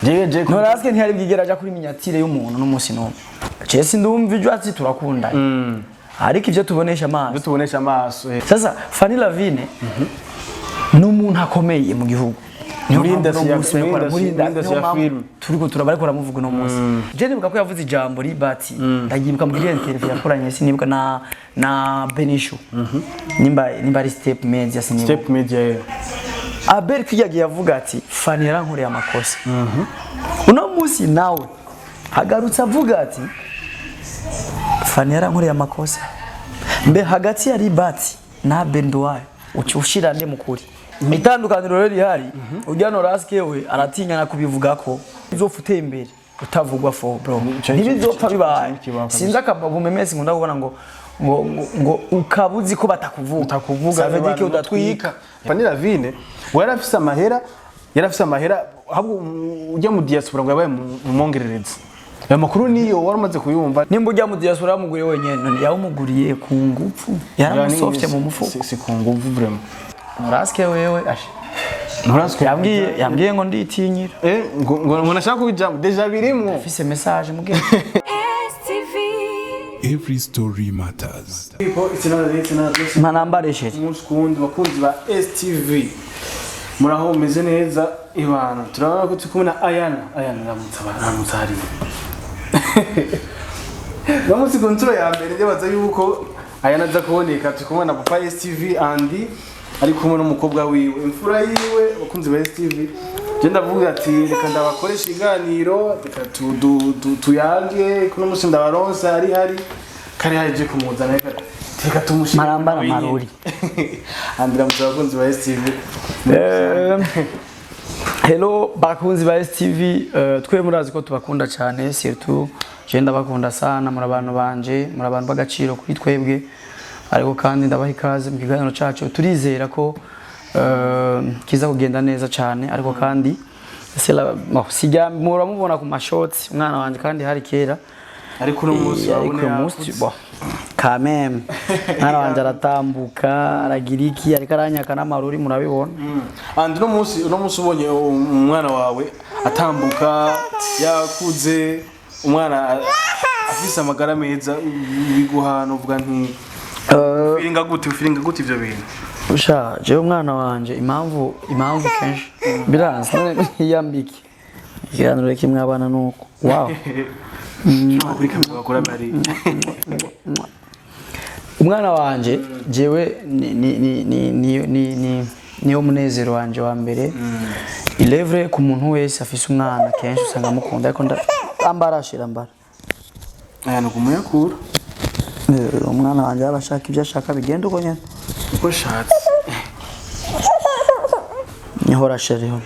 jeje noraske ntiyari bwigera aja kuri minyatire y'umuntu n'umunsi no cese ndumva ivyo ati turakunda ariko ivyo tubonesha amaso sasa Fanny Lavine n'umuntu akomeye mu gihugu muri industry ya film turiko turabariko ramuvuga no munsi je nibuka ko yavuze ijambo ribati ndagibuka mu gihe interview yakoranye sinibuka na Benisho nimba ari step media Abel kiyagiye yavuga ati Fanny yarankoreye amakosa uno munsi nawe hagarutse avuga ati Fanny yarankoreye amakosa mbe hagati ya ribati na Bendowayo ucushira nde mukuri itandukaniro rero rihari ujya noraske we aratinya na kubivuga ko izofute imbere utavugwa fo bro ntibizopfa bibaye sinza kabavu memesi ngunda kubona ngo ukabuzi ko batakuvuga savadike udatwika Fanny Lavine yarafise amahera ahubwo ujya mu diaspora ngo yabaye mu mongerereza aya makuru niyo waramaze kuyumva nimba ujya mu diaspora yamuguriye wenyene none yawumuguriye ku ngufu yaramusofye mu mufuko si ku ngufu vraiment noraske wewe ashe noraske yambwiye ngo nditinyira ngo nashaka kubijamo deja birimwo afise message mugende Every story matters. manambareshe muskundi bakunzi ba STV muraho meze neza ibana turabona ko tukumena Ayana ramutsa hari Bamusi kontrol ya mbere ndabaza yuko Ayana aza kuboneka tukumena papa STV andi ari kumwe n'umukobwa wiwe imfura yiwe bakunzi ba STV je ndavuga ati reka ndabakoresha iganiro reka tuyange kuno musi ndabaronsa ari kari haje kumuzana reka tumushire marambara maruri andira muzakunzi ba STV hello bakunzi ba STV twe murazi ko tubakunda cyane surtout je ndabakunda sana muri abantu banje muri abantu bagaciro kuri twebwe ariko kandi ndabaha ikaze mu kiganiro cyacu turizera ko kiza kugenda neza cyane ariko kandi sijya muramubona ku mashoti umwana wanje kandi hari kera ariko no munsi wabone quand même mwana wanje aratambuka aragira iki ariko aranyaka n'amaruri murabibona and no munsi ubonye umwana wawe atambuka yakuze umwana afise amagara meza biguhana uvuga nti feelinga gute ivyo bintu usha je umwana wanje impamvu kenshi biranze yambiki ikiganiro kimwe abana nuko wow kuri kamera bakora bari umwana wanje jewe ni umunezero wanje wa mbere ilevre ku muntu wese afise umwana kenshi usanga mukunda ariko ambarashira aya no kumuyakura umwana wanje abashaka ibyo ashaka bigenda uko nyene uko shatse nihora sheriho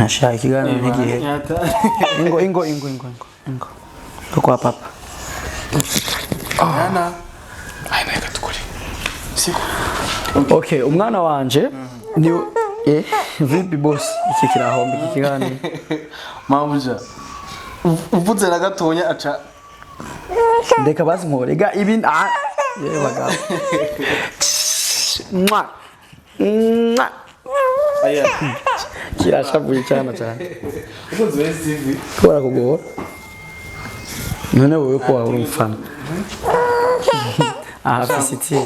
ashaka ikiganiro n'igihe ingo kwa papa ana ayina yakatukuri siko okay umwana wanje ni vipi boss iki kirahomba iki kiganiro mabuja uvuze na gatonya aca ndeka bazi nkorega ibi yewe bagabo aya kirashabuye cyane uvuze STV kubara kugora none wowe ko wari umfana fisiti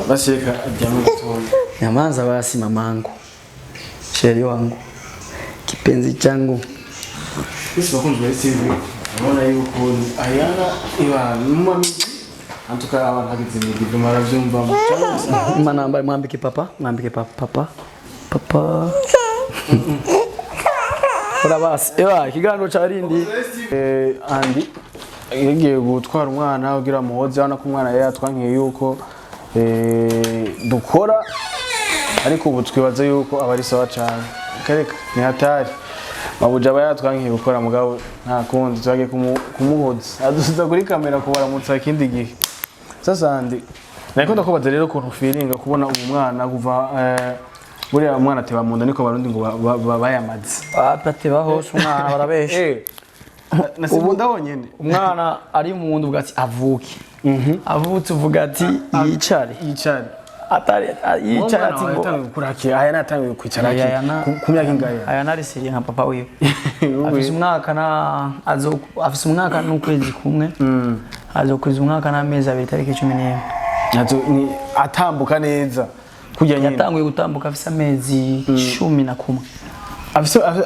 basheka ajyamu gitondo nyamanza basi mamangu sheri wangu kipenzi changu Isi bakunzi ba STV ubona yuko Ayana ibana antuka abantu hagize ibintu maravyumva manamba mwambike papa ora basi ikiganiro carindi andi yagiye gutwara umwana ugira muhoze hano ku mwana yatwankiye yuko dukora ariko ubu twibaza yuko abari sawa cyane kareka ni hatari mabuja bayatwankiye gukora mugabo nta kundi twagiye kumuhoza adusuza kuri kamera kubaramutsa ikindi gihe sasa andi nako ndakubaza rero ko feelinga kubona ubu mwana kuva buriya mwana ateba mu nda niko barundi ngo bayamaze ateba hose umwana barabeshe nasibu ndabonyene umwana ari mu nda ubwati avuke avutse uvuga ati yicare atari yicaye ati ngo kuraki aya natangiye kwicara ku myaka ingahe aya narisiriye nka papa wiwe afise umwaka n'ukwezi kumwe azokwiza umwaka n'amezi 2 tariki 11 atambuka neza kujya nyine yatanguye gutambuka afise amezi 11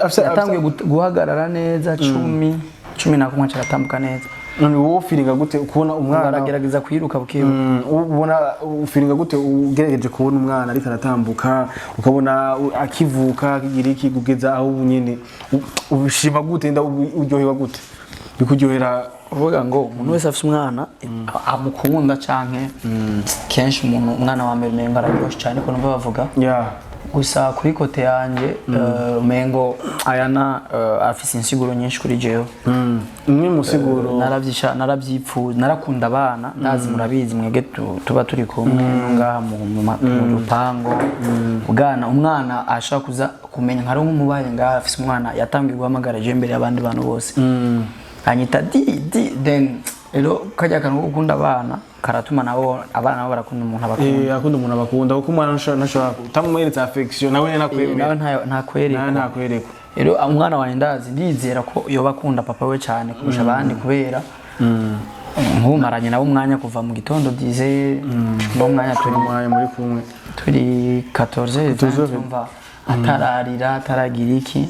afise yatanguye guhagarara neza 11 cyaratambuka neza none wowe feelinga gute ukubona umwana aragerageza kwiruka bukiwe ubona feelinga gute ugerageje kubona umwana ariko aratambuka ukabona akivuka akigira iki kugeza aho nyine ubishima gute nda uryohewa gute bikuryohera uvuga ngo umuntu wese afite umwana amukunda canke kenshi umwana wa mbere menga araryoshye cyane ko numva bavuga gusa kuri kote yanje mengo ayana afise insiguro nyinshi kuri jewe imwe musiguro narakunda abana ndazi murabizi mwege tuba turi kumwe ngaha mu rupango bwana umwana ashaka kuza kumenya nkari nk'umubaye ngaha afise umwana yatangiye guhamagara je imbere y'abandi bantu bose anyita then rero kajya kantu gukunda abana karatuma nabo abana barakunda umuntu abakunda akunda umuntu abakunda kuko umwana nashobora utamweretse affection nawe nakwemera ntakwereka rero umwana wanjye ndazi ndizera ko yoba akunda papa we cyane kurusha abandi kubera nkumaranye nabo umwanya kuva mu gitondo dize n'umwanya turi muri kumwe turi 14 umva atararira ataragira iki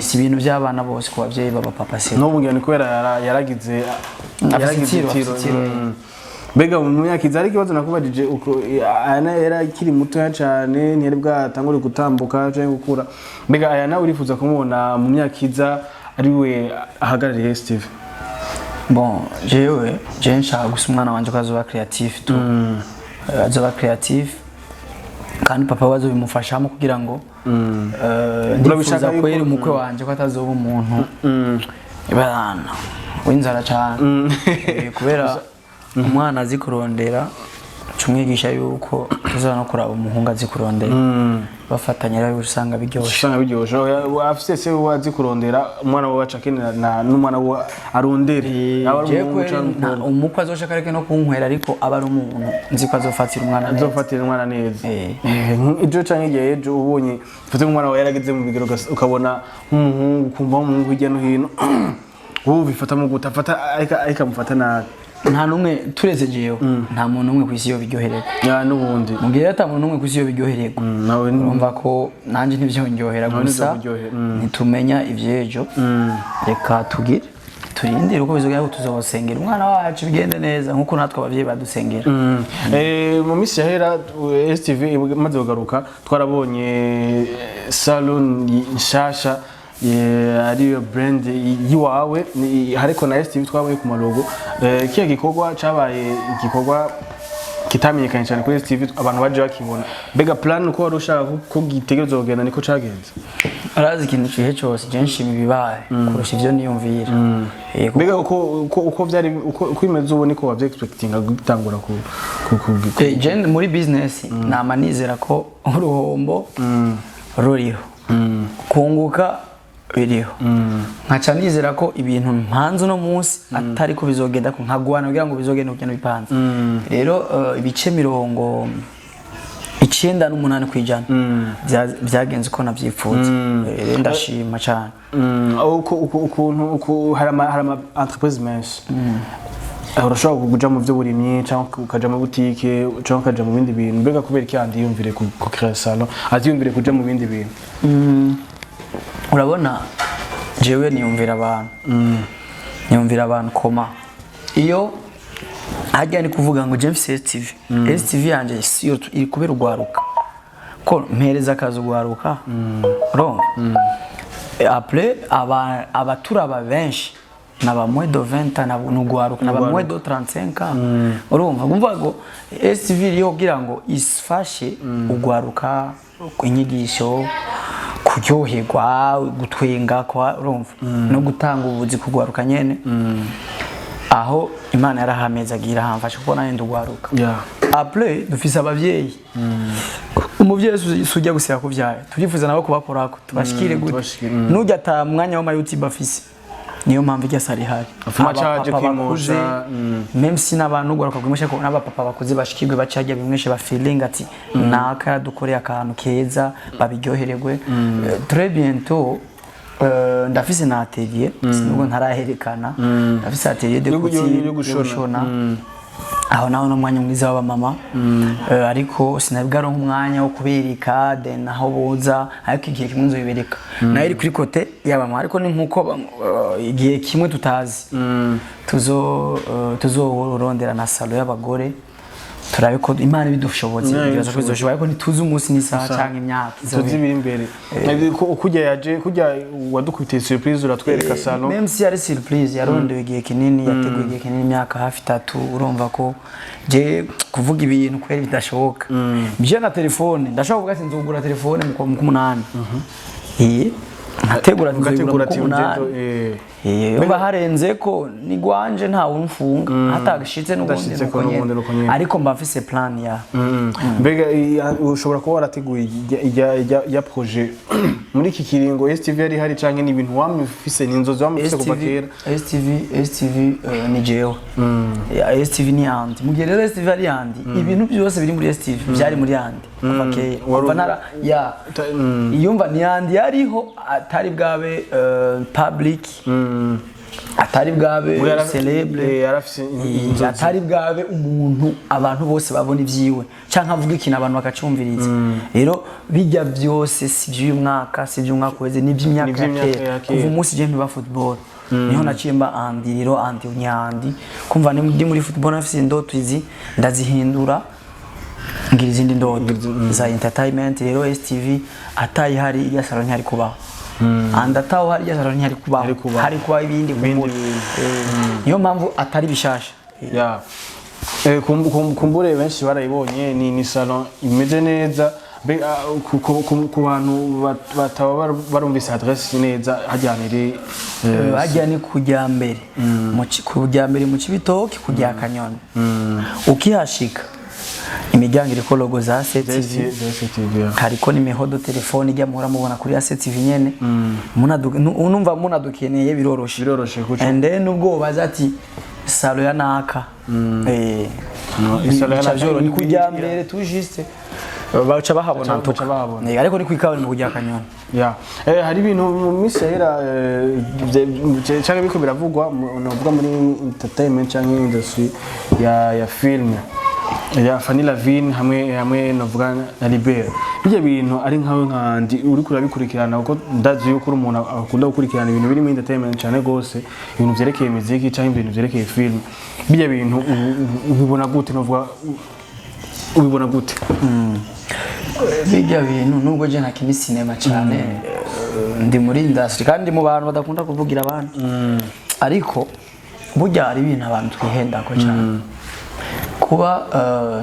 si ibintu by'abana bose ku bavyeyi baba papa se no bugeni kubera yaragize tiro mbega mu myaka izari kibazo nakubajije uko ayana era akiri muto cyane ntiyari bwatangure gutambuka cyangwa gukura mbega ayana urifuza kumubona mu myaka iza ari we ahagarariye Steve bon je nshaka gusa umwana wanje ko azoba creative tu azoba creative kandi papa wazo bimufashamo kugira ngo ndifuza kwera umukwe wanje ko atazoba umuntu ibana w'inzara cyane kubera umwana azi kurondera cumwigisha yuko tuzana no kuraba umuhungu azi kurondera bafatanya rero usanga biryoshye afise se wazi kurondera umwana we wacakenera n'umwana we arondera umukwe azoshaka reke no kunkwera ariko aba ari umuntu nzi ko azofatira umwana neza ibyo canke igihe ejo ubonye ufite umwana we yarageze mu bigero ukabona nk'umuhungu kumva umuhungu hirya no hino ubu bifata mu gutafata ariko amufata nabi nta numwe tureze jewe nta muntu numwe kwisi yo biryohererwa n'ubundi mugihe ata muntu numwe kwisi yo biryohererwa urumva ko nanje ntivyonyohera gusa nitumenya ivyejo reka tugire turindire uko bizogera tuzobasengera umwana wacu bigende neza nkuko natwe abavyeyi badusengera mu misi yahera STV maze kugaruka twarabonye salon nshasha ariyo brand yiwawe hariko na STV twabaye ku malogo kiya gikorwa cabaye igikorwa kitamenyekanye cyane kuri STV abantu baje bakibona mbega plan uko wari ushaka ko gitegerezwa kugenda niko cagenze arazi ikintu cihe cyose je nshima ibibaye kurusha ivyo niyumvira mbega uko byari uko imeze ubu niko wavye expectinga gutangura ku je muri business namanizera ko uruhombo ruriho kunguka biriho nkaca nizera ko ibintu mpanze no munsi atari ko bizogenda ko nkagwana kugira ngo bizogenda kugenda bipanze rero ibice 98 kwijana byagenze ko navyifuza rero ndashima cyane ukuntu hari ama entreprise menshi urashobora kuja mu byo burimye cyangwa ukaja mu boutique cyangwa ukaja mu bindi bintu mbega kubera iki yandi yumvire ku créer salon aziyumvire kuja mu bindi bintu urabona jewe niyumvira abantu koma iyo hajya ni kuvuga ngo James STV yanje siyo iri kubera ugwaruka ko mpereza akazi ugwaruka urumva après abaturaba benshi naba moins de 20 na n'ugwaruka naba moins de 35 urumva ngumva ngo STV iriho kugira ngo isfashe ugwaruka inyigisho kuryoherwa gutwenga kwa urumva no gutanga ubuzi kugwaruka nyene aho Imana yarahameza agira hamfasha kubona nende ugwaruka après dufise abavyeyi umuvyeyi sujya gusira kuvyaye turifuza nabo kubakorako tubashikire gute nujya ta mwanya wa YouTube afise niyo mpamvu ijya sari hari afuma caje kwimuza même si n'abantu gora kagwimusha ko n'aba papa bakuze bashikirwe bacajya bimweshe ba feeling ati naka dukoreye akantu keza babiryohererwe très bientôt ndafise na atelier sinubwo ntaraherekana ndafise atelier de gushona aho naho no mwanya mwiza w'aba mama ariko sinabwaro nk'umwanya wo kubereka then aho boza ariko igihe kimwe nzobibereka nayo iri kuri kote y'aba mama ariko ni nkuko igihe kimwe tutazi tuzorondera na salo y'abagore turabe ko Imana bidushobotse bibaza ko bizoshoboka ariko ntituzi umunsi n'isaha cyangwa imyaka tuzibira imbere kujya yaje kujya wadukubitiye surprise uratwereka salo même si ari surprise yarondewe igihe kinini yateguye igihe kinini imyaka hafi 3 urumva ko je kuvuga ibintu kweri bidashoboka bije na telefone ndashaka kuvuga ati nzugura telefone mu 8 nkategura nzugura Yumva harenze ko ni gwanje nta umfunga hatagashitse n'ubundi ariko mba mfise plan ya mbega ushobora kuba warateguye ya projet muri iki kiringo STV ari hari canke ni ibintu wamufise n'inzozi wamufise kuva kera STV ni jewe STV ni andi mu gihe rero STV ari andi ibintu byose biri muri STV byari muri andi kuva kera kuva nara ya yumva ni andi yariho atari bwabe public atari bwabe celebre atari bwabe umuntu abantu bose babona ivyiwe canka avuga ikintu abantu bakacumviriza rero bijya byose si by'uyu mwaka si by'umwaka weze ni by'imyaka kera kuva umunsi je mbiba football niho naciye mba andi rero andi unyandi kumva ndi muri football nafise indoto izi ndazihindura ngira izindi ndoto za entertainment rero STV atayi hari ya salon hari kubaho andataho hari ya salon hari kubaho hari kuba ibindi niyo mpamvu atari bishasha ya kumbure benshi barayibonye ni salon imeze neza ku bantu bataba barumvise adresse neza hajyane kujya mbere mu Cibitoke kujya Kanyoni ukihashika imiryango iriko logo za STV hariko nimihodo telefone ijya muhora mubona kuri STV nyene unumva munadukeneye biroroshe and then ubwo bazati salo ya naka salo ya naka ni kujya mbere tu juste baca bahabona ariko ni kwikawe mu kujya Kanyoni ya hari ibintu mu misahera cyangwa biko biravugwa novuga muri entertainment cyangwa industry ya film ya Fanny Lavine hamwe novuga na Libera bijya bintu ari nkawe nkandi uri kurabikurikirana uko ndazi yuko uri umuntu akunda gukurikirana ibintu biri mu entertainment cyane gose ibintu byerekeye muziki cyangwa ibintu byerekeye film bijya bintu ubibona gute novuga ubibona gute bijya bintu nubwo je ntakini cinema cyane ndi muri industry kandi mu bantu badakunda kuvugira abantu ariko burya ari ibintu abantu twihenda ko cyane kuba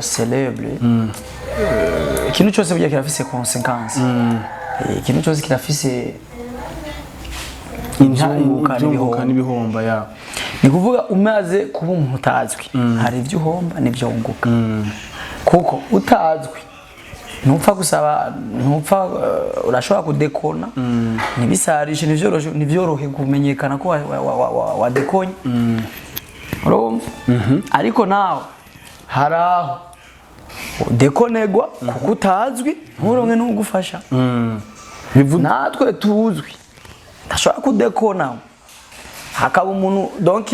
celebre ikintu cyose burya kirafise consequence ikintu cyose kirafise inzunguka n'ibihomba ya ni kuvuga umaze kuba umuntu utazwi hari ibyo uhomba n'ibyo wunguka kuko utazwi ntupfa gusaba ntupfa urashobora kudekona nibisarishe nivyorohe kumenyekana ko wadekonye urumva ariko nawe haraho dekonegwa kuko utazwi nturonke n'ugufasha natwe tuzwi ndashobora kudekona hakaba umuntu donc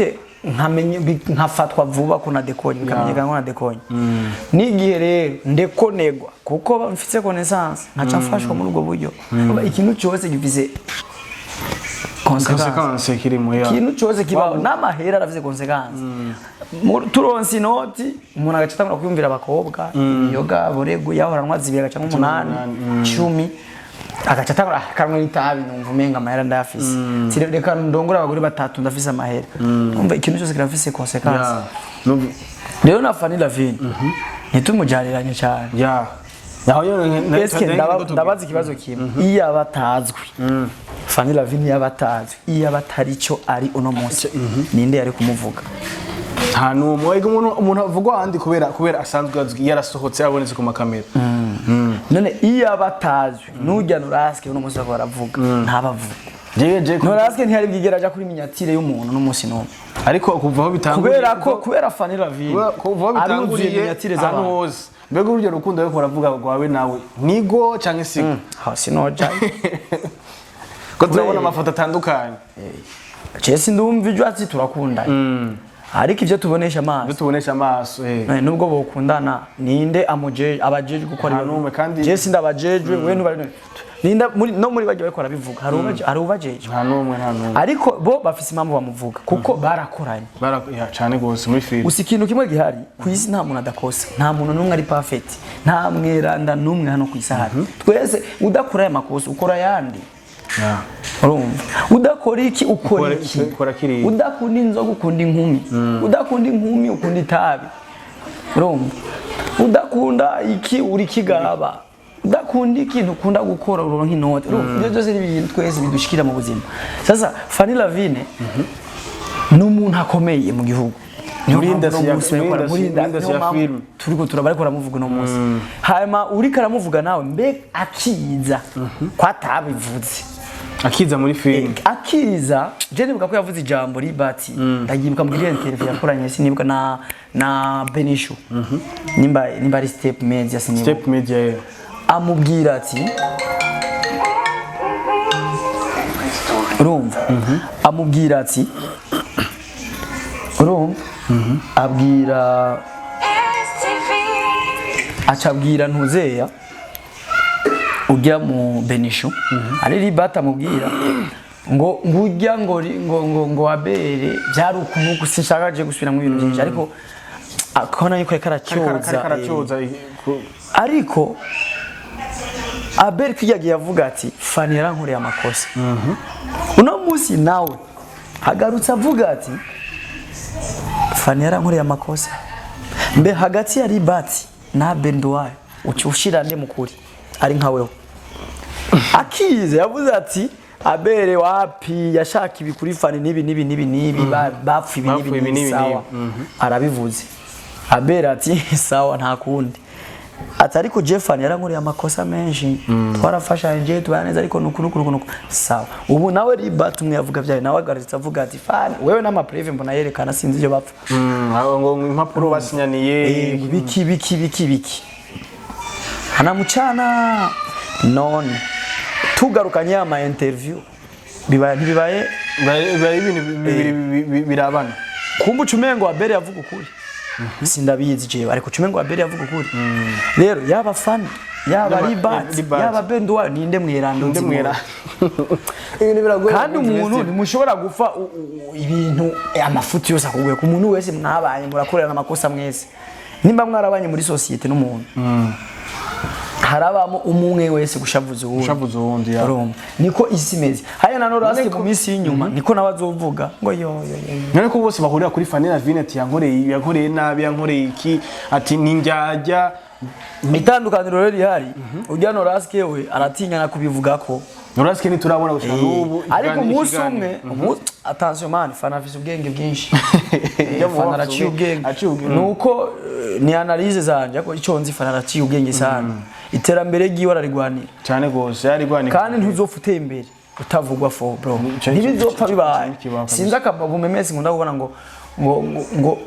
nkafatwa vuba ko nadekonye bikamenyekana ko nadekonye n'igihe rero ndekonegwa kuko mfite connaissance nkaca mfashwa muri ubwo buryo ikintu cyose gifise consequence kirimo ya ikintu cyose kibaho n'amahera arafise consequence turonse inoti umuntu agaca atangura kwiyumvira abakobwa yoga borego yahoranwa zibiye agaca mu 8 10 agaca atangura kamwe itabi numva umenga amahera ndafise reka ndongora abagore batatu ndafise amahera umva ikintu cyose kirafise consequence rero na Fanny Lavine ntitumujariranye cyane ya ndabaza ikibazo kimwe iyo abatazwi Fanny Lavine yabatazwi iyo abatarico ari uno munsi ninde yari kumuvuga nta numwe umuntu avugwa handi kubera asanzwe azwi yarasohotse abonetse ku makamera none iyo abatazwi nujya nuraske uno munsi baravuga ntabavuga jeje Noraske ntiyari bwigera aja kuri minyatire y'umuntu n'umunsi n'umwe ariko kuvaho bitanguriye kubera Fanny Lavine kuvaho bitanguriye ahantu hose mbega urugero rukundo yo kuravuga rwawe nawe nigo canke sigo hasi noja ko turabona amafoto atandukanye Chese ndumva ijwatsi turakunda ariko ivyo tubonesha amaso nubwo bokundana ninde abajeje gukora ibintu kandi Chese ndabajejwe we ntubari ninda muri bagiye bakora bivuga hari ubajeje nta numwe ariko bo bafise impamvu bamuvuga kuko barakoranye cyane gose muri film ikintu kimwe gihari ku isi nta muntu adakosa nta muntu numwe ari perfect nta mweranda numwe hano ku isahani twese udakora aya makosa ukora yandi urumva udakora iki ukora iki udakunda inzoga ukunda inkumi udakunda inkumi ukunda itabi urumva udakunda iki uri kigaba udakunda ikintu ukunda gukora uronka inote ibyo byose ni ibintu twese bidushikira mu buzima sasa Fanny Lavine n'umuntu akomeye mu gihugu muri industry ya film turiko turabarikora muvuga no munsi hanyuma uri karamuvuga nawe mbe akiza kwatabivuze akiza muri film akiza je nibuka ko yavuze ijambo ribati ndagibuka mu gihe interview yakoranye sinibuka na Benisho nimba ari step media sinibuka step media amubwira ati urumva amubwira ati urumva abwira acabwira ntuzeya ujya mu Benisho ari ribata amubwira ngo ngujya ngo abere byari ukunuko sinshakaje gusubira mu bintu byinshi ariko akona yuko karacyoza ariko Abel kiyagiye avuga ati Fanny yarankoreye amakosa uno munsi nawe hagarutse avuga ati Fanny yarankoreye amakosa mbe hagati ya ribati na Bendoa ucushirane mukuri ari nkaweho akize yavuze ati Abere wapi yashaka ibi kuri Fanny nibi bapfa ibi sawa arabivuze Abere ati sawa nta kundi atari ko Fanny yarankoreye amakosa menshi twarafashanje tubaneza ariko nukunukunuku sawa ubu nawe ribati umwe yavuga byaye nawe agaritse avuga ati Fanny wewe n'ama preve mbona yerekana sinzi ibyo bapfa ngo impapuro basinyaniye biki hanamucana none tugarukanye ama interview bibaye ibintu birabana kumbu cumengo Abere yavuga ukuri sindabizi jewe ariko cumengo Abere yavuga ukuri rero yaba Fanny yaba ribati yaba Bendoa ninde mweranda ibintu biragoye kandi umuntu nimushobora gufa ibintu amafuti yose akugwe ku muntu wese mwabanye murakorera amakosa mwese nimba mwarabanye muri societe n'umuntu harabamo umwe wese gushavuza uwundi niko isi meze haya na Noraske mu minsi y'inyuma niko nabazovuga ngo yo none ko bose bahurira kuri Fanny Lavine ati yankoreye nabi yankoreye iki ati ninjyajya itandukaniro rero rihari ujya Noraske we aratinya na kubivuga ko Noraske ni turabona gushaka n'ubu ariko umunsi umwe attention man Fanny afise ubwenge bwinshi Fanny araciye ubwenge nuko ni analyse zanje ko icyo nzi Fanny araciye ubwenge sana iterambere giwe ararigwanira cyane gose yarigwanira kandi ntuzopfa utembere utavugwa fo bro ntibizopfa bibaye sinza akabavu memesi ngunda kubona ngo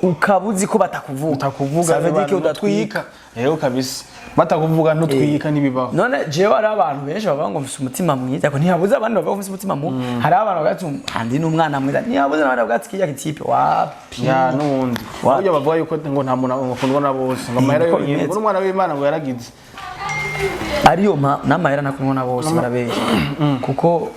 ukabuzi ko batakuvuga savedi udatwika rero kabisa batakuvuga ntutwika nibibaho none jewe ari abantu benshi bavuga ngo mfise umutima mwiza ko ntiyabuze abandi bavuga ngo mfise umutima mubi hari abantu bagati handi n'umwana mwiza ntiyabuze abandi bagati kiya kitipe wapi ya nundi ujya bavuga yuko ngo nta muntu akundwa na bose ngo amahera yonyine ngo umwana w'Imana ngo yaragize ariyo n'amahera nakundwa na bose barabesha kuko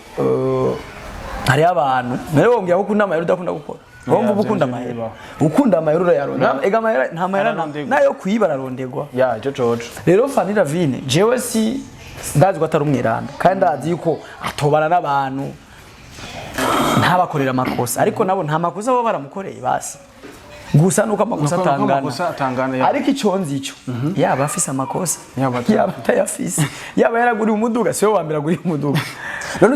hari abantu mbere wongera ko ukunda amahera udakunda gukora wumva ukunda amahera ukunda amahera urayaronda ega amahera nta mahera nayo kuyibara rondegwa ya George rero Fanny Lavine jewe si ndazi ko atari umwiranda kandi ndazi yuko atobana n'abantu ntabakorera amakosa ariko nabo nta makosa bo baramukoreye basi gusa nuko amakosa atangana ariko iconzi ico yaba afise amakosa yaba atayafise yaba yaraguriye umuduga siwe wambera guri umuduga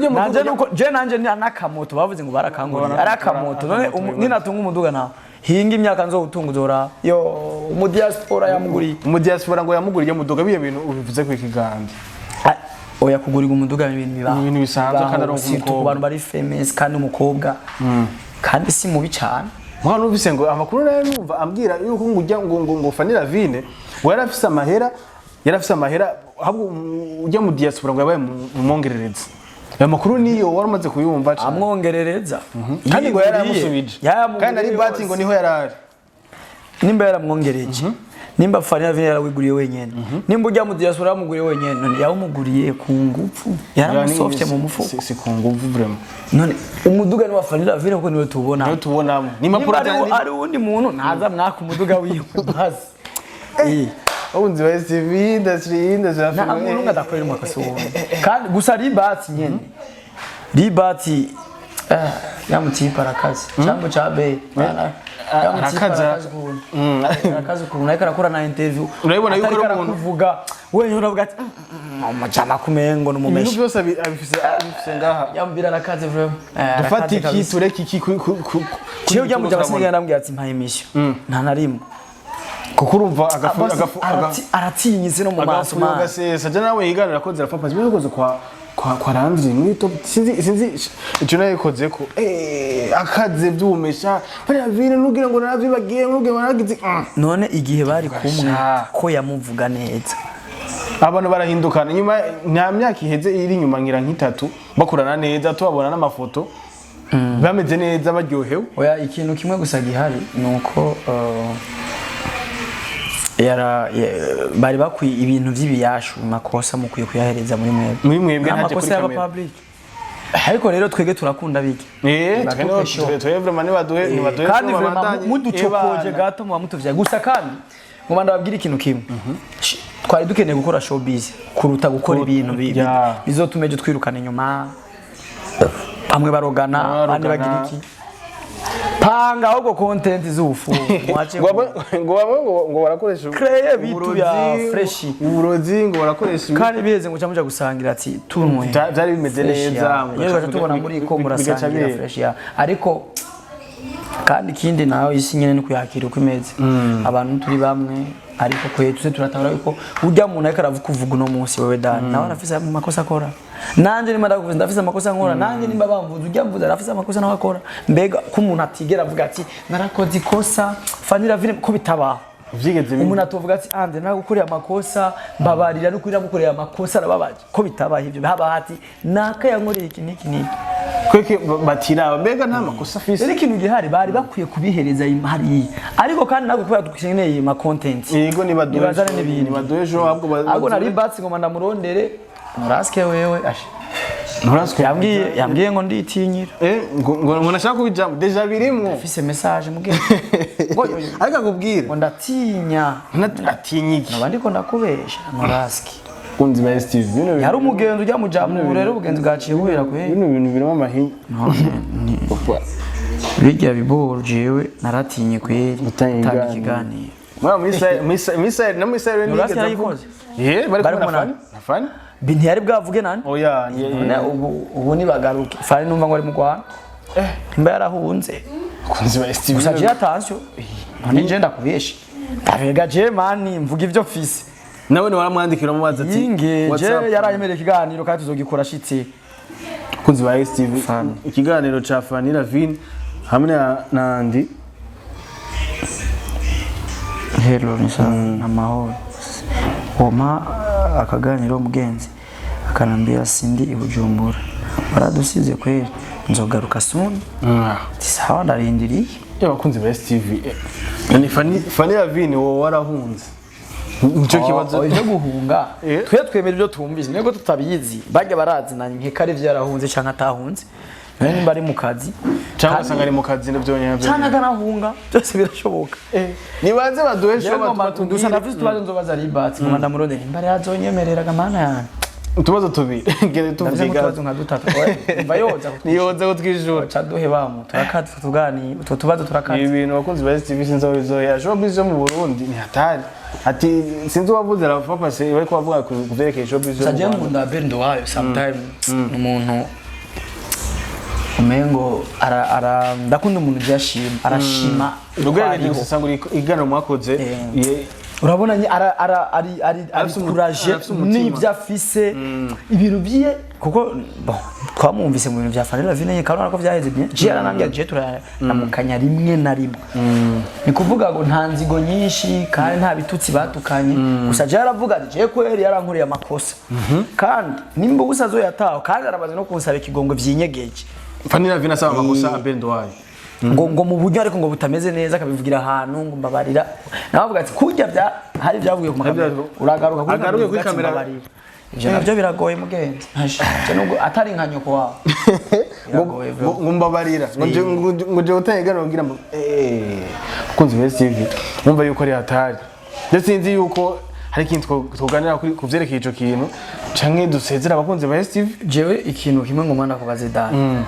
nanje nuko je nanje nakamoto bavuze ngo barakanguriye arakamoto none ninatunga umuduga nawe hinga imyaka nzo utunguzora yo Diaspora yamuguriye Diaspora ngo yamuguriye umuduga biye bintu ubivuze ku ikigandi oya kuguriga umuduga ibintu bibaho ibintu bisanzwe kandi ari umukobwa ku bantu bari famous kandi umukobwa kandi si mubi cyane mwana uvise ngo amakuru nayo numva ambwira yuko ngujya ngo Fanny Lavine ngo yarafise amahera ahubwo ujya mu diaspora ngo yabaye mu mongerereza ayo makuru niyo waramaze kuyumva cyane amwongerereza kandi ngo yaramusubije kandi ari bati ngo niho yarari nimba yaramwongereje nimba Fanny Lavine yarawiguriye wenyene nimba ujya mu diaspora yamuguriye wenyene none yawumuguriye ku ngufu yaramusofye mu mufuko si ku ngufu vraiment none umuduga ni wa Fanny Lavine kuko niwe tubonamo ni mapuro ari undi muntu naza mwaka umuduga wiwe basi Unzi wa TV ndashinda na muntu ngadakorera amakosa kandi gusa ribati nyene ribati yamutipa arakazi cyangwa cabe arakazi ukuntu ariko arakora na interview urabibona yuko ari umuntu uvuga wenyine uravuga ati amajama kumengo n'umumeshi ibintu byose abifise ngaha yambira arakazi vraiment dufati iki tureki iki cyo ujya mu cyabasigaye ndambwira ati mpaye mission nta narimwe kuko urumva aratinyitse no mu maso man agasesa je nawe yiganira ko zirafapa zimwe koze kwa ranzi muri top sinzi icyo nayo koze ko akaze byumesha Fanny Lavine nugira ngo naravibagiye nugira baragize none igihe bari kumwe ko yamuvuga neza abantu barahindukana nyuma nta myaka iheze iri nyuma ngira nk'itatu bakurana neza tubabona n'amafoto bameze neza baryohewe oya ikintu kimwe gusa gihari nuko bari bakwiye ibintu by'ibiyashu makosa mukwiye kuyahereza muri mwebwe ntacyo kuri kamera ariko rero twege turakunda biki twege vraiment nibaduhe kandi muducokoje gato mu mutuvya gusa kandi mu banda babwira ikintu kimwe twari dukeneye gukora showbiz kuruta gukora ibintu bizotumeje twirukana inyuma bamwe barogana abandi bagira iki panga ahubwo content zufu ngo barakoresha créer bitu ya fresh uburozi ngo barakoresha kandi biheze ngo cyamuja gusangira ati tunwe byari bimeze neza ngo tubona muri ko murasangira fresh ya ariko kandi kindi nawe isi nyene no kuyakira uko imeze abantu turi bamwe ariko kwe tuze turatabara yuko ujya umuntu ariko aravuga kuvuga no munsi wewe dani nawe arafise amakosa akora nanje nimba ndakuvuza ndafise amakosa nkora nanje nimba bamvuza ujya mvuza arafise amakosa nawe akora mbega ko umuntu atigera avuga ati narakoze ikosa Fanny Lavine ko bitabaho vyigeze umuntu atovuga ati ande nagukorera amakosa mbabarira no kurira mukorera amakosa arababaje ko bitabaho ivyo haba hati naka yankoreye iki niki kweke batira mbega nta makosa afise rero ikintu gihari bari bakwiye kubihereza imari ariko kandi nako kubera dukeneye ma content yego nibadoje ahubwo nari batsi ngo ndamurondere muraske wewe ashe muraske yambwiye ngo nditinyira ngo nashaka kubijambo deja birimwo afise message mugende ariko akubwira ngo ndatinya atinyiki nabandi ko ndakubesha muraske kunzi ba Steve yari umugenzi ujya mu jamu rero ubugenzi bwaciye buhera kwe ibintu birimo amahinyu bijya biboro jewe naratinye kweri gutanga ikiganiro misa no misa rero nigeze bari kumwe na Fanny binti yari bwavuge nani oya ubu ni bagaruke Fanny numva ngo ari mu Rwanda imba yarahunze kunzi ba Steve gusa je attention none je ndakubesha ndavega je mani mvuga ivyo fise nawe ni waramwandikira mu baza ati je yarayemereye ikiganiro kandi tuzogikora shitse kunzi ba Steve ikiganiro ca Fanny Lavine hamwe nandi hello nisa amahoro oma akaganiro mugenzi akanambira sindi ibujumbura baradusize kweri nzogaruka soon sawa ndarindiriye bakunzi ba Steve ni Fanny Lavine wo warahunze nicyo kibazo cyo guhunga twemera ibyo tumvise nego tutabizi bajya barazinanye nkekare vyarahunze canka atahunze none bari mu kazi cyangwa sanga ari mu kazi nabyo nyabyo cyangwa ganahunga byose birashoboka nibanze baduhesha dusa navise tubazo nzobaza ribatsi mu ndamurode imbare yazonyemereraga mana yana utubazo tubi ngere tuvuga tubazo nka dutatu bayoza niyoza kutwijura caduhe bamwe turakati tutugani utwo tubazo turakati ibintu bakunzi ba TV sinzo bizoya showbiz mu Burundi ni hatari ati sinzi wavuze Arafashwe se bari kuvuga kuverekeye showbiz saje mu ndabendo wayo sometime umuntu umengo ndakunda umuntu byashima arashima rugerageje gusanga iganiro mwakoze urabona ari courage n'ibyo afise ibintu bye kuko twamwumvise mu bintu bya Fanny Lavine kandi ko byaheze bien je aranambye je turanamukanya rimwe na rimwe ni kuvuga ngo nta nzigo nyinshi kandi nta bitutsi batukanye gusa je aravuga ati je kweri yarankoreye amakosa kandi nimba usazo yataho kandi arabaze no kunsaba ikigongwe vyinyegeje Fanny Lavine asaba amakosa abendo wayo ngo mu buryo ariko ngo butameze neza akabivugira ahantu ngo mbabarira nabavuga ati kujya bya hari byavuye ku makamera uragaruka kuri kamera ivyo navyo biragoye mugenzi je nubwo atari nkanyoko wawe ngo mbabarira ngo je utayegana ugira kunzi wese TV numva yuko ari hatari je sinzi yuko hari ikintu twoganira ku vyerekeye ico kintu canke dusezera abakunzi ba TV jewe ikintu kimwe ngo mwana kubaze dani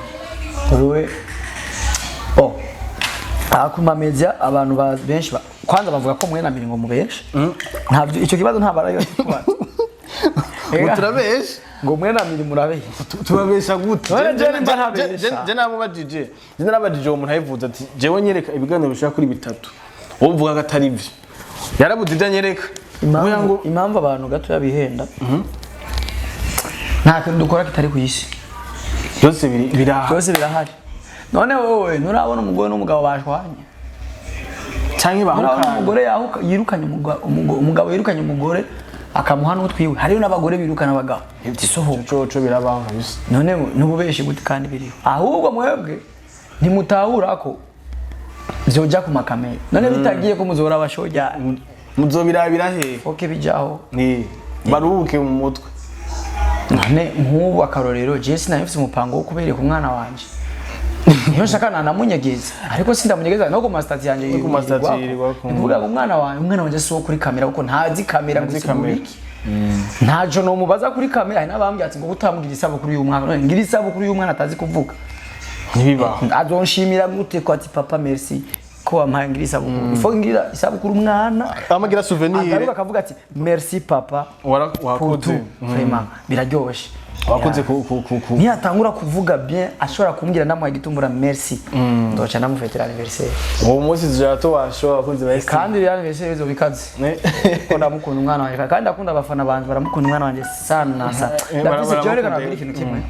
wewe akuma media abantu benshi kwanza bavuga ko mwena miringo mu benshi ntabyo ico kibazo ntabarayo twatse turabesha ngo mwena miringo murabesha tubabesha gute je namubajije je narabajije uwo muntu ayivuze ati jewe nyereka ibiganiro bishaka kuri bitatu wowe uvuga ko atari byo yarabuze ibyo nyereka impamvu abantu gato yabihenda nta kintu dukora kitari ku isi byose birahari none wowe nurabona umugore n'umugabo bashwanye canke bahukana umugore yirukanye umugabo yirukanye umugore akamuha n'utwiwe hariyo n'abagore birukana abagabo coco birabaho kabisa none nububeshi gute kandi biriho ahubwo mwebwe ntimutahura ko byoja ku makamera none bitagiye ko muzora abashoja muzobirabira he oke bijaho baruhuke mu mutwe none nk'ubu akarorero je sinayifise umupango wo kubereka umwana wanje niyo nshaka namunyegeza ariko sindamunyegeza no ku mastati yanje kuvuga ngo umwana wanje si wo kuri kamera kuko ntazi kamera ngo zikubiki ntajo no mubaza kuri kamera hari nabambye ati ngo utamugira isabukuru y'umwana none ngira isabukuru y'umwana atazi kuvuga ntibiba azonshimira gute ko ati papa merci ko wampaye ngira isabukuru ifo ngira isabukuru umwana amagira souvenir agaruka akavuga ati merci papa wakoze vraiment biraryoshe wakunze niyatangura kuvuga bien ashobora kumbwira namwe gitumbura merci ndoca namufetera anniversaire uwo munsi tujato washobora kunze basi kandi rero anniversaire zo bikaze ko ndamukunda umwana wanje kandi akunda abafana banje baramukunda umwana wanje sana ndafise cyane kana biri kintu kimwe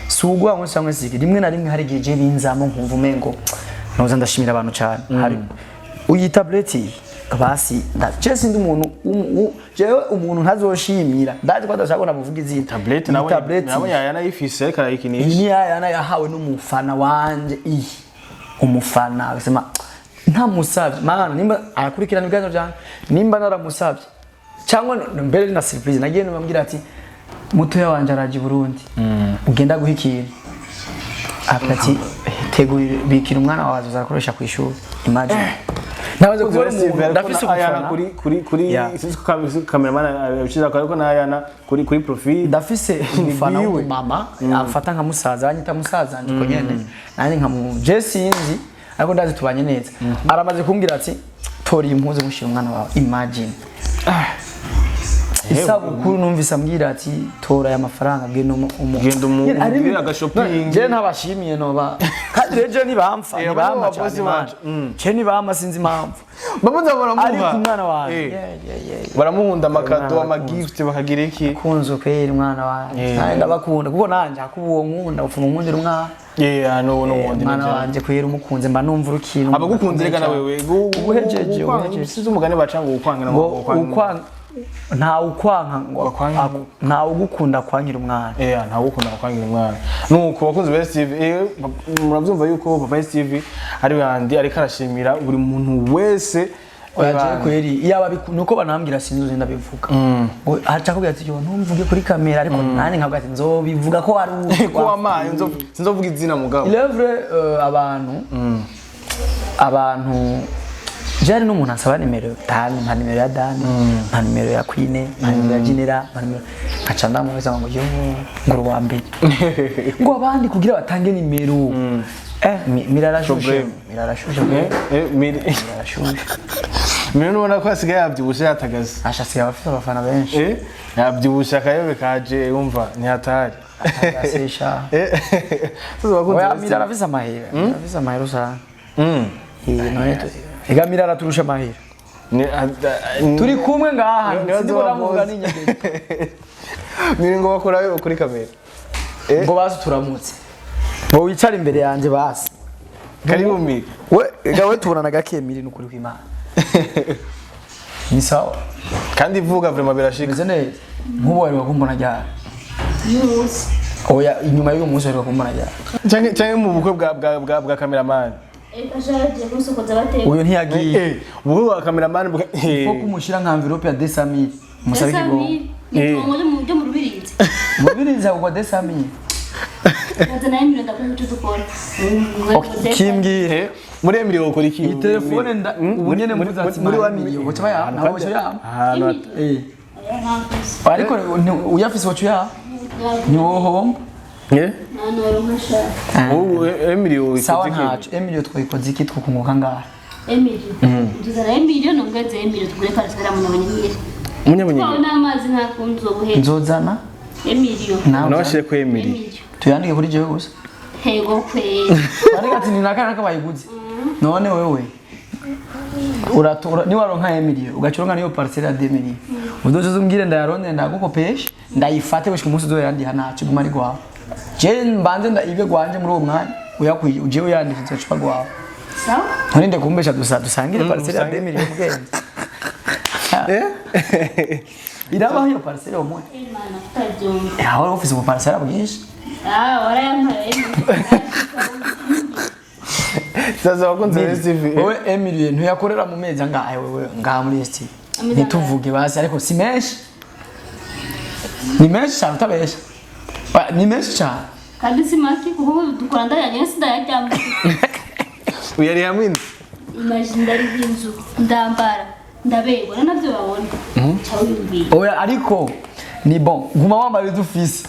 sugwa ngo cyangwa siki rimwe na rimwe hari gihe binzamo nkumva umengo noza ndashimira abantu cyane hari uyi tableti basi ndacese ndi umuntu jewe umuntu ntazoshimira ndaje kwadashaka ko navuga izi tablet nawe yana yifise kara ikinisha ni yana yahawe n'umufana wanje umufana asema nta musavye mana nimba akurikirana ibiganiro byanje nimba naramusavye cyangwa mbere na surprise nagiye numubwira ati mutoya wanje araje Burundi ugenda guha ikintu ati tegurira bikira umwana wawe uzakoresha ku ishuri imagine nabaze kubona ndafise ayana kuri cameraman abishiza ko nayana kuri profile ndafise umufana w'umama afata nka musaza anyita musaza ndiko nyene nani nka mu Jessinzi ariko ndazi tubanye neza aramaze kumbwira ati tori impuze mushira umwana wawe imagine isabukuru numvise ambwira ati tora ya mafaranga genda umugenda agashoping je ntabashimiye noba kandi reje nibamfa cyane je nibama sinzi impamvu babuza baramuha ari kumwana wawe baramuhunda amakado amagift bakagira iki kunzo kwera umwana wawe kandi ndabakunda kuko nanje akubuwo nkunda ufuma nkundira umwana no umwana wanje kwera umukunze mba numva urukintu abagukunze reka nawe uhejeje sizo umugane bacanga ukwanga ukwanga nta ukwanka nta ugukunda kwankira umwana nta ugukunda kwankira umwana nuko bakunze ba TV murabyumva yuko Papa TV ari yandi ariko arashimira buri muntu wese oyaje kweri yaba nuko banambwira sinzo zenda bivuga ngo acha kugira ati yo ntumvuge kuri kamera ariko nani nkavuga ati nzobivuga ko ari ko amaye nzovuga izina mugabo ilevre abantu jari n'umuntu asaba nimero 5 nta nimero ya Dani nta nimero ya Queen nta nimero ya General nta nimero aca ndamweza ngo yo nguru wa mbere ngo abandi kugira batange nimero mirarashushe mimi nubona ko asigaye yabyibushe yatagaze ashasiye abafite abafana benshi yabyibushe akayobe kaje yumva ni hatari agasesha oya mirarafise amahera afise amahera usanga none igamira araturusha amahera turi kumwe ngaha sindibona muvuga n'inyegezi ni ngo bakora kuri kamera ngo bazi turamutse ngo wicara imbere yanjye basi karibu mi gawe tubonana gakemiri n'ukuri kw'Imana ni sawa kandi vuga vraiment birashika meze neza nk'ubu wari wakumbona ryari Yuzi. oya inyuma y'uwo munsi wari wakumbona ryari canke mu bukwe bwa cameraman Kashaje gusokoza bateye. uyu ntiyagiye ubukwe bwa cameraman ko kumushira nka envelope ya 200,000 musabe kigo Ni mu rubirizi. mu birinza kwa 200,000 Nazana emiro ndakora icyo dukora. kimbwire muri emiri ukora iki telefone ubu nyene mvuze ati muri 1 million wacha ya na wacha ya ariko uyafise wacha ya ni woho Nano nkasha. emiri sawa ntacu emilio twayikoze iki twakunguka ngaha Emiri. Ndizana emiri no ngeze emiri tugure parasera mu nabanyire. Munyamunyige Kwa n'amazi nta kunzo buhe. nzozana Emiri. nawashire ko emiri tuyandike kuri jewe gusa Hego kwe. ariko ati ni nakana kabayiguze none wewe uratura ni waronka emilio ugacuronka niyo parcelle ya 2 million udoje zumbwire ndayaronde ndagukopesha ndayifate gushika umunsi zo yandi hanacu guma ari gwawe je mbanze ndaibe gwanje muri uwo mwanya uyakwiye uje uyandikije cupa gwawe Sawa? nturinde kumbesha dusangire parcelle ya 2 million mugende irabaho iyo parcelle omwe Imana tutajumba. aho office mu parcelle bwinshi Warayampaye sasa wakunze TV wowe Emily ntuyakorera mu mezi angahe wewe ngaha muri ST nituvuge basi ariko si menshi ni menshi cyane utabesha ni menshi cyane kandi simaki kuko dukora ndayanye sindayajyamo. uyari hamwe Imagine ndari inzu ndambara ndabegwa navyo babona. Cyawimbi. oya ariko ni bon guma wambaye dufise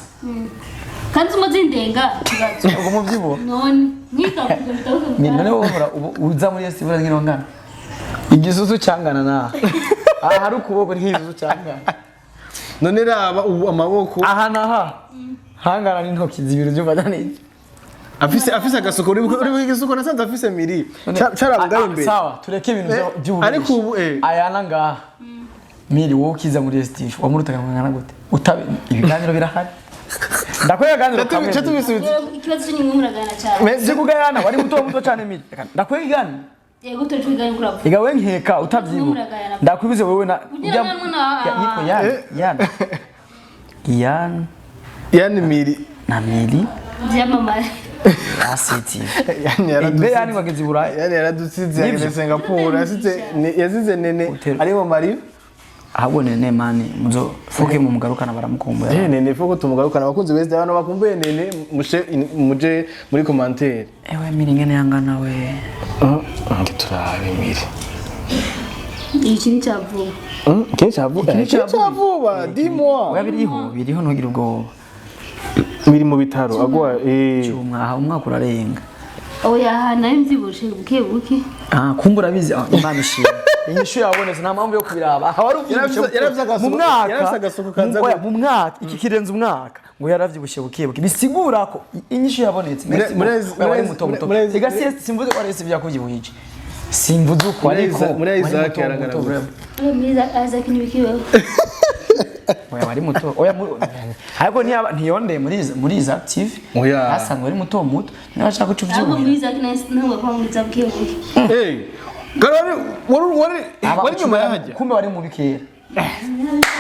Kandi umuzindenga kibazo. ubwo muvyibo None nika kugenda ni none wohora uza muri ST bura ngino ngana igisusu cyangana na aha hari ukuboko nk'igisusu cyangana none raba amaboko aha naha hangana n'intoki zibiri by'ubadanije afise agasoko uri igisuko nasanze afise miri carabugaye imbere sawa tureke ibintu by'uburisha ariko ubu ayana ngaha miri wowe ukiza muri ST wamurutaga ngana gute utabe ibiganiro birahari ndakwega ganiro kamwe ikibazo cyo nyimwe muragana cyane. Meze kugayana wari muto cyane miri ndakwega igana Yego tujuganye kuravu. igawe nkeka utavyibo ndakwibize wewe na yitwa yani miri na miri Byamamara. asiti yani yani bageze burayi yani yaradusize ya Singapore yasize nene ari mu mari ahubwo nene mani muzo fuke mu mugarukana baramukumbuye nene fuko tumugarukana abakunzi bese abantu bakumbuye nene muje muri commentaire ewe miri ngene yangana we ndi turabe miri Iki ni cyavuga. Cyavuba dis-moi oya biriho ntugira ubwoba biri mu bitaro agwa umwaka urarenga Oya nayo mvyibushe buke. kumbura bizi imana ishimwe inyishu yabonetse nta mpamvu yo kubiraba aha wari mu mwaka iki kirenze umwaka ngo yaravyibushye buke bisigura ko inyishu yabonetse wari muto ega simvuze ko arese byakuvyibuhije simvuze uko ariko muri Isaac yaragaragara Muri Isaac nibikiwe. oya wari muto oya ariko ntiyondeye muri Isaac TV asanga ari muto ntibashaka Abo kucuvyibuha muri Isaac ntabwo kwa muri Isaac buke. wari nyuma yahajya kumbe wari mu bikera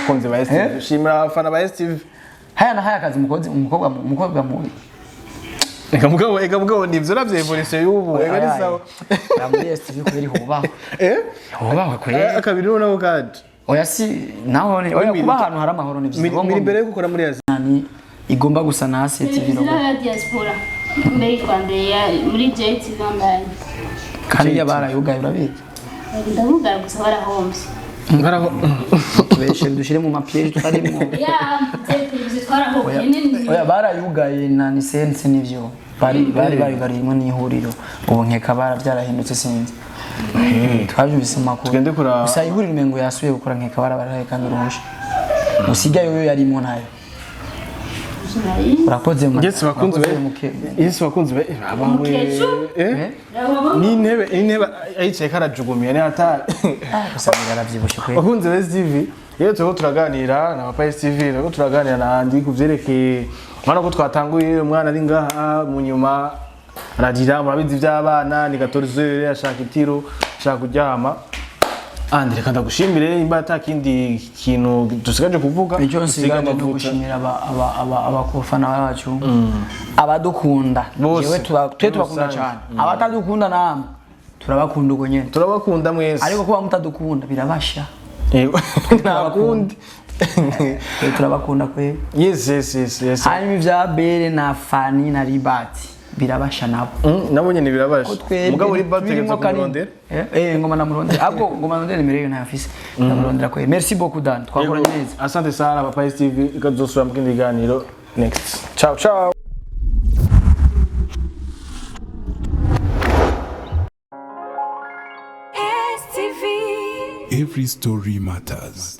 kunze ba STV shimira abafana ba STV haya na haya kazi umukobwa mubi ega mugabo nivyo ravye evolution y'ubu ega ni sawa ya muri STV kweri hobaho hobaho kweri akabiri nako kandi oya si naho ni oya kuba ahantu hari amahoro ni byiza miri mbere yo gukora muri Asia nani igomba gusa na STV no ya Diaspora. Mbere kwande ya muri JT online. kandi yabarayugaye urabizi Ndavuga gusa barahombye. ngaraho beshe dushire mu mapieje twarimo Ya JT twarahombye. oya barayugaye na ni sense nivyo bari bayugariyemo n'ihuriro ubu nkeka byarahindutse sinzi twabyumvise makuru tugende kura gusa ihuriro imengo yasubiye gukora nkeka baraye kandi uruhusha usigaye yo yarimo nayo Sinari. urakoze mu Yes bakunze be. Yes bakunze be. Abawe. N'intebe ayicaye karajugumiye ni hatari. Gusamira aravyibushe kwe. Bakunze be TV. Iyo turiko turaganira na Papa TV, turiko turaganira na Andi kuvyerekeye mwana ko twatanguye umwana ari ngaha mu nyuma aragira murabizi by'abana ni 14 ashaka itiro ashaka kuryama. Andi reka ndagushimire imba atakindi kintu dusigaje kuvuga icyo nsigaje no gushimira abakofana bacu abadukunda jewe tubakunda cyane abatadukunda namwe turabakunda uko nyene turabakunda mwese ariko kuba mutadukunda birabasha yego nakundi turabakunda kwe yes hanyuma ivya Bere na Fanny na Ribati birabasha nabo nabo nyene birabasha mugabo Ribati tegeza kumurondera ngoma namurondera abwo ngoma namurondera nimero na afise namurondera kwe merci beaucoup Dan twakoranye neza asante sana Papa TV ikazosura mu kindi kiganiro next ciao Every story matters.